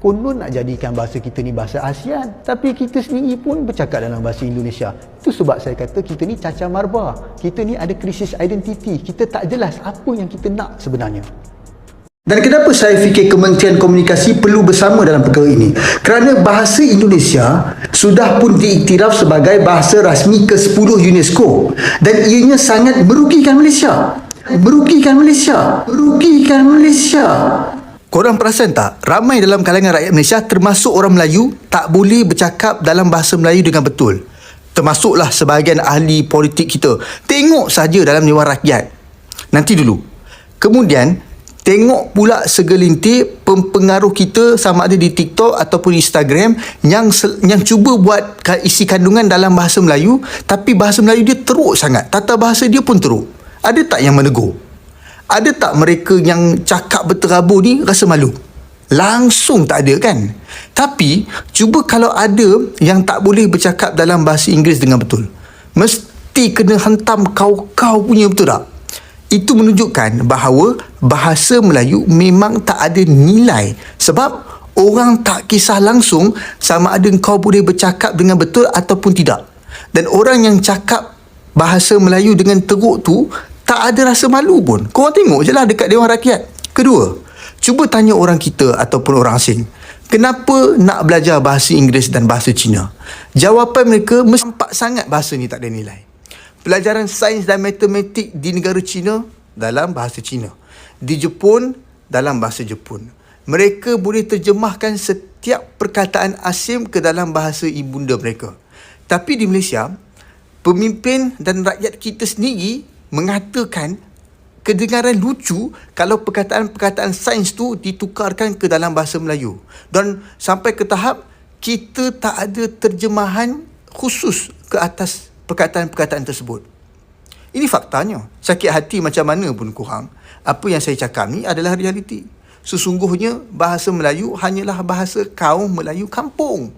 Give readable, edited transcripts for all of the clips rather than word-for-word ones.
konon nak jadikan bahasa kita ni bahasa ASEAN, tapi kita sendiri pun bercakap dalam bahasa Indonesia. Itu sebab saya kata kita ni cacar marba, kita ni ada krisis identiti, kita tak jelas apa yang kita nak sebenarnya. Dan kenapa saya fikir Kementerian Komunikasi perlu bersama dalam perkara ini? Kerana bahasa Indonesia sudah pun diiktiraf sebagai bahasa rasmi ke-10 UNESCO dan ianya sangat merugikan Malaysia. Merugikan Malaysia. Korang perasan tak? Ramai dalam kalangan rakyat Malaysia, termasuk orang Melayu, tak boleh bercakap dalam bahasa Melayu dengan betul. Termasuklah sebahagian ahli politik kita. Tengok saja dalam Dewan Rakyat. Nanti dulu. Kemudian, tengok pula segelintir pempengaruh kita sama ada di TikTok ataupun Instagram yang cuba buat isi kandungan dalam bahasa Melayu, tapi bahasa Melayu dia teruk sangat. Tata bahasa dia pun teruk. Ada tak yang menegur? Ada tak mereka yang cakap berterabur ni rasa malu? Langsung tak ada kan? Tapi, cuba kalau ada yang tak boleh bercakap dalam bahasa Inggeris dengan betul. Mesti kena hantam kau punya, betul tak? Itu menunjukkan bahawa bahasa Melayu memang tak ada nilai. Sebab orang tak kisah langsung sama ada kau boleh bercakap dengan betul ataupun tidak. Dan orang yang cakap bahasa Melayu dengan teruk tu tak ada rasa malu pun. Korang tengok je lah dekat Dewan Rakyat. Kedua, cuba tanya orang kita ataupun orang asing, kenapa nak belajar bahasa Inggeris dan bahasa Cina? Jawapan mereka mesti nampak sangat bahasa ni tak ada nilai. Pelajaran sains dan matematik di negara China dalam bahasa Cina. Di Jepun dalam bahasa Jepun. Mereka boleh terjemahkan setiap perkataan asing ke dalam bahasa ibunda mereka. Tapi di Malaysia, pemimpin dan rakyat kita sendiri mengatakan kedengaran lucu kalau perkataan-perkataan sains tu ditukarkan ke dalam bahasa Melayu. Dan sampai ke tahap kita tak ada terjemahan khusus ke atas perkataan-perkataan tersebut. Ini faktanya. Sakit hati macam mana pun korang, apa yang saya cakap ni adalah realiti. Sesungguhnya bahasa Melayu hanyalah bahasa kaum Melayu kampung.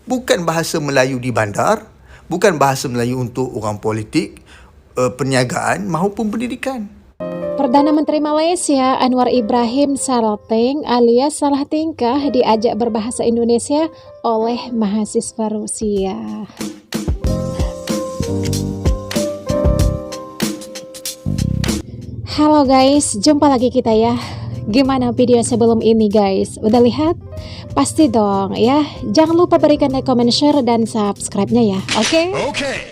Bukan bahasa Melayu di bandar, bukan bahasa Melayu untuk orang politik, perniagaan maupun pendidikan. Perdana Menteri Malaysia Anwar Ibrahim Salting alias salah tingkah diajak berbahasa Indonesia oleh mahasiswa Rusia. Halo guys, jumpa lagi kita ya. Gimana video sebelum ini guys? Udah lihat? Pasti dong ya. Jangan lupa berikan like, comment, share, dan subscribe-nya ya. Oke?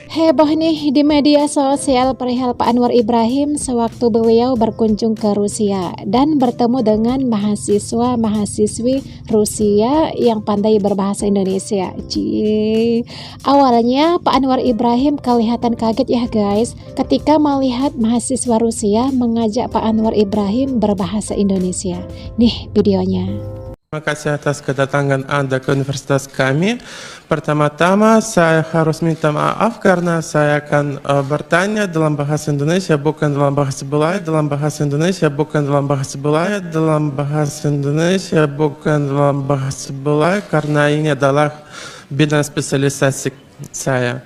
Heboh nih di media sosial perihal Pak Anwar Ibrahim sewaktu beliau berkunjung ke Rusia dan bertemu dengan mahasiswa-mahasiswi Rusia yang pandai berbahasa Indonesia. Awalnya Pak Anwar Ibrahim kelihatan kaget ya guys ketika melihat mahasiswa Rusia mengajak Pak Anwar Ibrahim berbahasa Indonesia. Nih videonya. Terima kasih atas kedatangan Anda ke universitas kami. Pertama-tama saya harus minta maaf karena saya akan bertanya dalam bahasa Indonesia bukan dalam bahasa Belanda, dalam bahasa Indonesia bukan dalam bahasa Belanda, dalam bahasa Indonesia bukan dalam bahasa Belanda karena ini adalah bidang spesialisasi saya.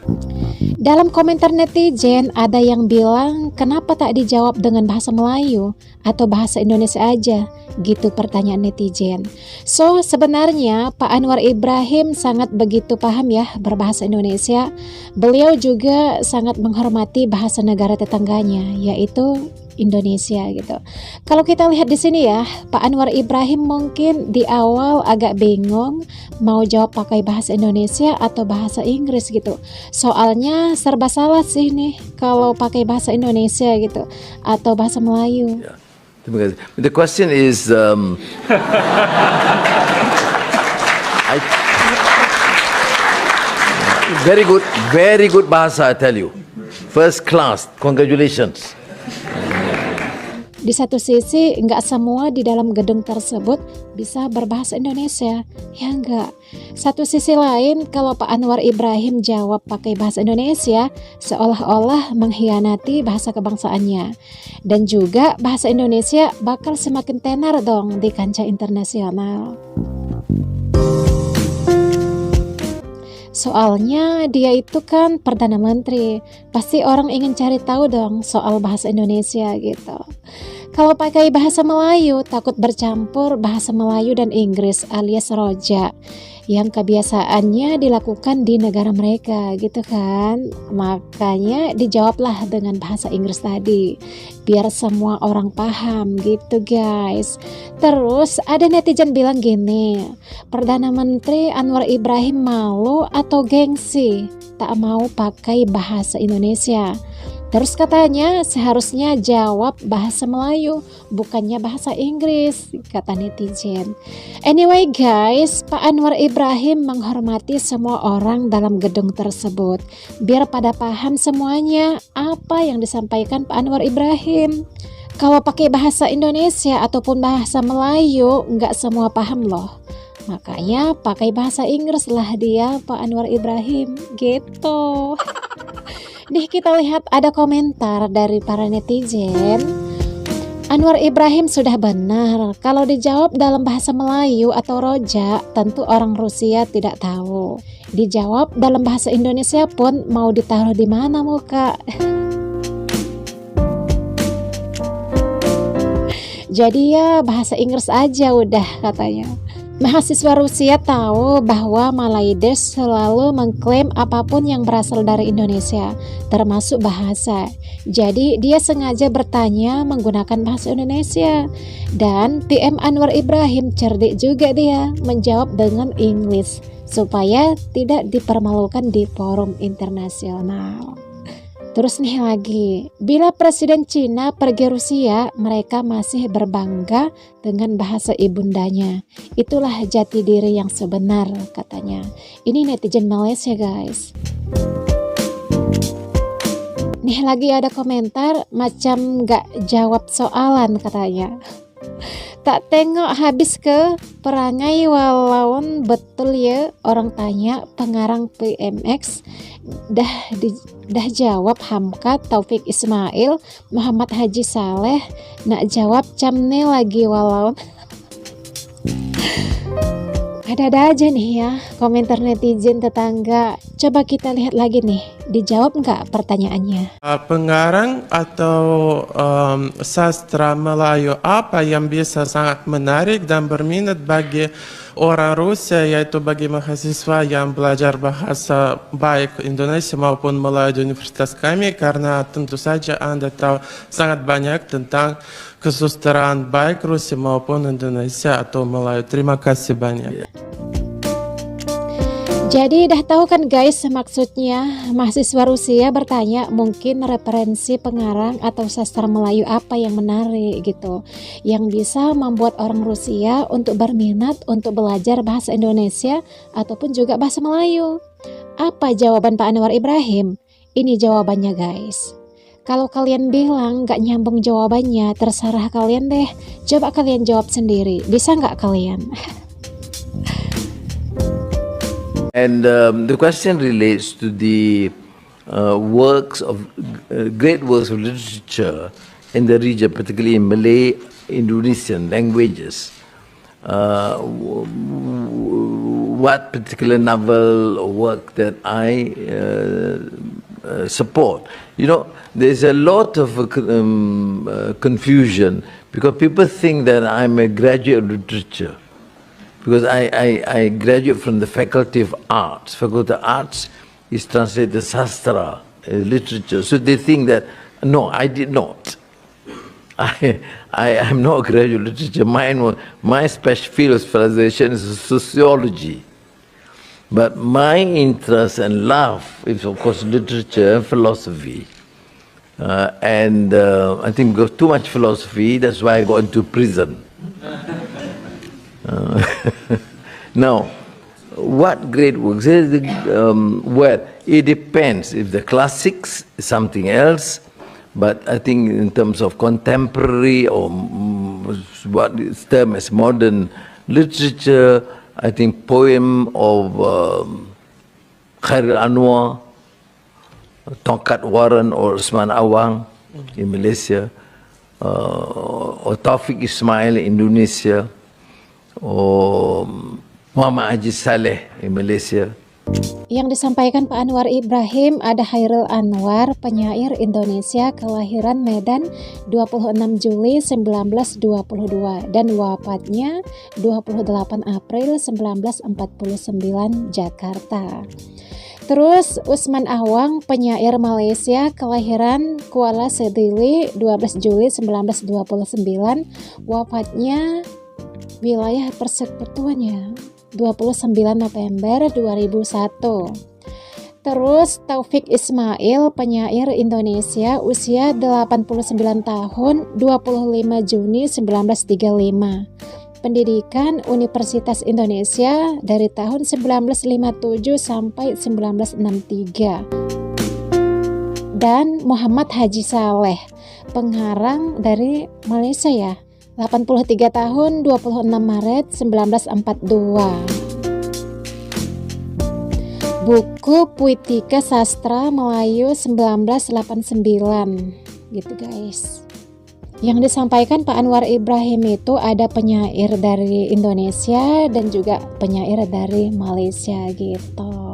Dalam komentar netizen ada yang bilang kenapa tak dijawab dengan bahasa Melayu atau bahasa Indonesia aja, gitu pertanyaan netizen. So sebenarnya Pak Anwar Ibrahim sangat begitu paham ya berbahasa Indonesia. Beliau juga sangat menghormati bahasa negara tetangganya yaitu Indonesia gitu. Kalau kita lihat di sini ya, Pak Anwar Ibrahim mungkin di awal agak bingung mau jawab pakai bahasa Indonesia atau bahasa Inggris gitu. Soalnya serba salah sih nih kalau pakai bahasa Indonesia gitu atau bahasa Melayu. Yeah. Terima kasih. The question is very good bahasa, I tell you. First class. Congratulations. Di satu sisi, nggak semua di dalam gedung tersebut bisa berbahasa Indonesia. Ya nggak. Satu sisi lain, kalau Pak Anwar Ibrahim jawab pakai bahasa Indonesia, seolah-olah mengkhianati bahasa kebangsaannya. Dan juga bahasa Indonesia bakal semakin tenar dong di kancah internasional. Soalnya dia itu kan Perdana Menteri, pasti orang ingin cari tahu dong soal bahasa Indonesia gitu. Kalau pakai bahasa Melayu takut bercampur bahasa Melayu dan Inggris alias roja yang kebiasaannya dilakukan di negara mereka gitu kan. Makanya dijawablah dengan bahasa Inggris tadi biar semua orang paham gitu guys. Terus ada netizen bilang gini, Perdana Menteri Anwar Ibrahim malu atau gengsi tak mau pakai bahasa Indonesia. Terus katanya seharusnya jawab bahasa Melayu, bukannya bahasa Inggris, kata netizen. Anyway guys, Pak Anwar Ibrahim menghormati semua orang dalam gedung tersebut. Biar pada paham semuanya apa yang disampaikan Pak Anwar Ibrahim. Kalau pakai bahasa Indonesia ataupun bahasa Melayu, nggak semua paham loh. Makanya pakai bahasa Inggris lah dia Pak Anwar Ibrahim gitu. Nih kita lihat ada komentar dari para netizen. Anwar Ibrahim sudah benar. Kalau dijawab dalam bahasa Melayu atau roja, tentu orang Rusia tidak tahu. Dijawab dalam bahasa Indonesia pun mau ditaruh di mana muka. Jadi ya bahasa Inggris aja udah katanya. Mahasiswa Rusia tahu bahwa Malaides selalu mengklaim apapun yang berasal dari Indonesia, termasuk bahasa. Jadi dia sengaja bertanya menggunakan bahasa Indonesia. Dan PM Anwar Ibrahim cerdik juga dia menjawab dengan Inggris supaya tidak dipermalukan di forum internasional. Terus nih lagi, bila Presiden Cina pergi Rusia, mereka masih berbangga dengan bahasa ibundanya. Itulah jati diri yang sebenar, katanya. Ini netizen Malaysia guys. Nih lagi ada komentar macam gak jawab soalan katanya. Tak tengok habis ke perangai walaun betul ya orang tanya pengarang PMX dah jawab Hamka Taufik Ismail Muhammad Haji Saleh nak jawab camne lagi walaun. Ada-ada aja nih ya komentar netizen tetangga. Coba kita lihat lagi nih, dijawab nggak pertanyaannya? Pengarang atau sastra Melayu apa yang bisa sangat menarik dan berminat bagi orang Rusia, yaitu bagi mahasiswa yang belajar bahasa baik Indonesia maupun Melayu di universitas kami, karena tentu saja Anda tahu sangat banyak tentang kesusastraan baik Rusia maupun Indonesia atau Melayu. Terima kasih banyak. Jadi dah tahu kan guys maksudnya. Mahasiswa Rusia bertanya mungkin referensi pengarang atau sastra Melayu apa yang menarik gitu, yang bisa membuat orang Rusia untuk berminat untuk belajar bahasa Indonesia ataupun juga bahasa Melayu. Apa jawaban Pak Anwar Ibrahim? Ini jawabannya guys. Kalau kalian bilang gak nyambung jawabannya, terserah kalian deh. Coba kalian jawab sendiri, bisa gak kalian? And the question relates to the works of great works of literature in the region, particularly in Malay, Indonesian languages. What particular novel or work that I support? You know, there's a lot of confusion because people think that I'm a graduate of literature. Because I graduate from the Faculty of Arts. Faculty of Arts is translated Sastra, literature. So they think that, no, I did not. I am not a graduate of literature. My special field of specialization is sociology. But my interest and love is, of course, literature and philosophy. I think because too much philosophy, that's why I got into prison. Now, what great works? Well, it depends. If the classics is something else, but I think in terms of contemporary or what is termed as modern literature, I think poem of Khairil Anwar, Tongkat Warren or Usman Awang in Malaysia, or Taufik Ismail in Indonesia, or Muhammad Haji Saleh in Malaysia. Yang disampaikan Pak Anwar Ibrahim ada Hairil Anwar, penyair Indonesia kelahiran Medan 26 Juli 1922 dan wafatnya 28 April 1949 Jakarta. Terus Usman Awang, penyair Malaysia kelahiran Kuala Sedili 12 Juli 1929, wafatnya wilayah persekutuannya 29 November 2001. Terus Taufik Ismail, penyair Indonesia usia 89 tahun 25 Juni 1935. Pendidikan Universitas Indonesia dari tahun 1957 sampai 1963. Dan Muhammad Haji Saleh, pengarang dari Malaysia ya, 83 tahun 26 Maret 1942. Buku Puitika Sastra Melayu 1989 gitu guys. Yang disampaikan Pak Anwar Ibrahim itu ada penyair dari Indonesia dan juga penyair dari Malaysia gitu.